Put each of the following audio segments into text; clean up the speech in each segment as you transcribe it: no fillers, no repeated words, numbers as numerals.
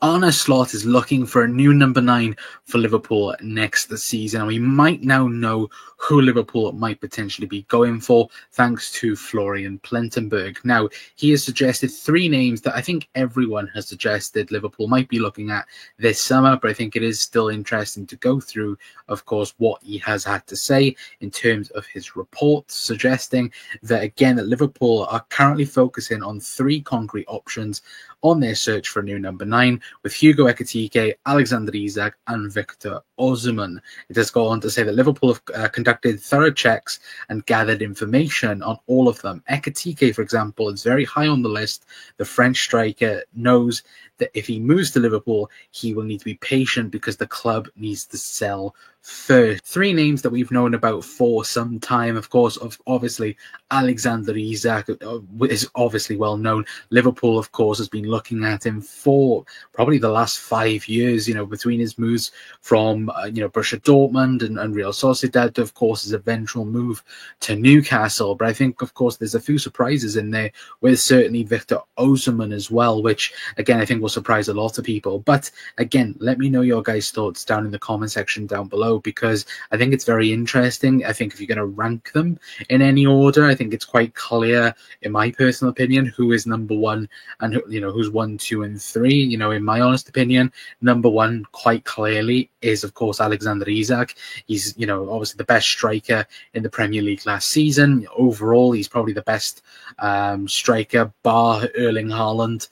Arne Slot is looking for a new number 9 for Liverpool next season, and we might now know who Liverpool might potentially be going for, thanks to Florian Plettenberg. Now, he has suggested 3 names that I think everyone has suggested Liverpool might be looking at this summer, but I think it is still interesting to go through, of course, what he has had to say in terms of his report, suggesting that, again, that Liverpool are currently focusing on 3 concrete options on their search for a new number 9, with Hugo Ekitike, Alexander Isak, and Victor Osimhen. It does go on to say that Liverpool have conducted thorough checks and gathered information on all of them. Ekitike, for example, is very high on the list. The French striker knows that if he moves to Liverpool, he will need to be patient because the club needs to sell first. 3 names that we've known about for some time, of course, obviously Alexander Isak is obviously well known. Liverpool, of course, has been looking at him for probably the last 5 years, between his moves from Borussia Dortmund and Real Sociedad to, of course, his eventual move to Newcastle. But I think, of course, there's a few surprises in there with certainly Victor Osimhen as well, which again I think will surprise a lot of people. But again, let me know your guys' thoughts down in the comment section down below, because I think it's very interesting. I think if you're going to rank them in any order, I think it's quite clear, in my personal opinion, who is number 1 and who's 1, 2, and 3. In my honest opinion, number 1 quite clearly is, of course, Alexander Isak. He's obviously the best striker in the Premier League last season. Overall, he's probably the best striker, bar Erling Haaland,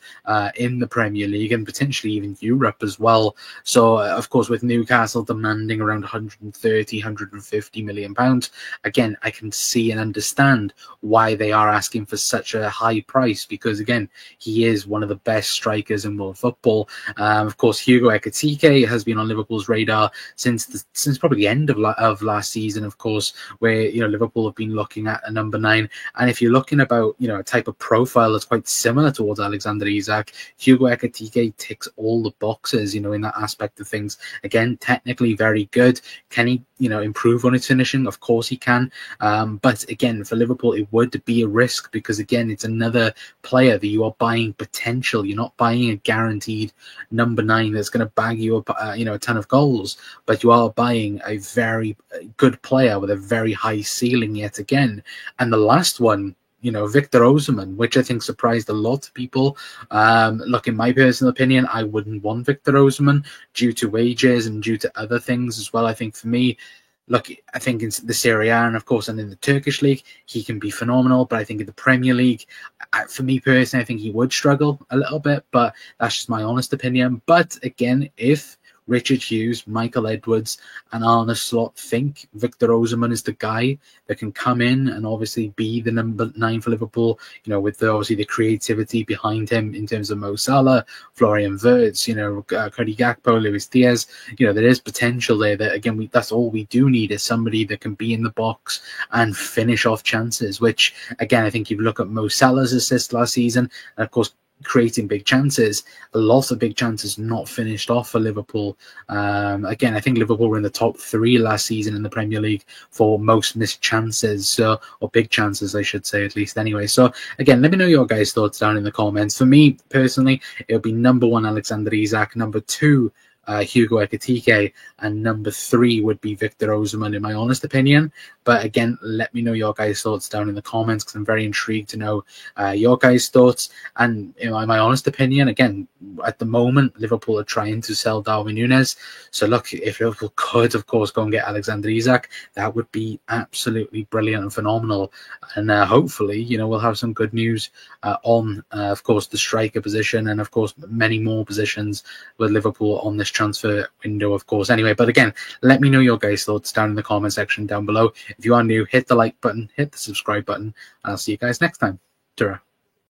in the Premier League and potentially even Europe as well. So, of course, with Newcastle demanding around 130, 150 million pounds, again, I can see and understand why they are asking for such a high price, because again, he is one of the best strikers in world football. Of course, Hugo Ekitike has been on Liverpool's radar since probably the end of last season, of course, where Liverpool have been looking at a number 9. And if you're looking about a type of profile that's quite similar towards Alexander Isak, Hugo Ekitike ticks all the boxes, in that aspect of things. Again, technically very good. Can he, improve on his finishing? Of course he can. But again, for Liverpool, it would be a risk, because again, it's another player that you are buying potential. You're not buying a guaranteed number 9 that's going to bag you up, a ton of goals, but you are buying a very good player with a very high ceiling yet again. And the last one, Victor Osimhen, which I think surprised a lot of people. Look, in my personal opinion, I wouldn't want Victor Osimhen due to wages and due to other things as well. I think for me, look, I think in the Serie A and, of course, and in the Turkish league, he can be phenomenal. But I think in the Premier League, for me personally, I think he would struggle a little bit. But that's just my honest opinion. But again, if Richard Hughes, Michael Edwards, and Arne Slot think Victor Osimhen is the guy that can come in and obviously be the number 9 for Liverpool, with obviously the creativity behind him in terms of Mo Salah, Florian Wirtz, Cody Gakpo, Luis Diaz. There is potential there that, again, that's all we do need, is somebody that can be in the box and finish off chances, which, again, I think if you look at Mo Salah's assist last season, and of course, creating big chances, a lot of big chances not finished off for Liverpool. Again, I think Liverpool were in the top 3 last season in the Premier League for most missed chances, or big chances, I should say, at least anyway. So again, let me know your guys' thoughts down in the comments. For me personally, it'll be number 1 Alexander Isak, number 2 Hugo Ekitike, and number 3 would be Victor Osimhen, in my honest opinion. But again, let me know your guys' thoughts down in the comments, because I'm very intrigued to know your guys' thoughts. And in my honest opinion, again, at the moment, Liverpool are trying to sell Darwin Núñez. So look, if Liverpool could, of course, go and get Alexander Isak, that would be absolutely brilliant and phenomenal. And hopefully, we'll have some good news on, of course, the striker position, and of course, many more positions with Liverpool on this transfer window, of course. Anyway, but again, let me know your guys' thoughts down in the comment section down below. If you are new, hit the like button, hit the subscribe button, and I'll see you guys next time. Ta-ra.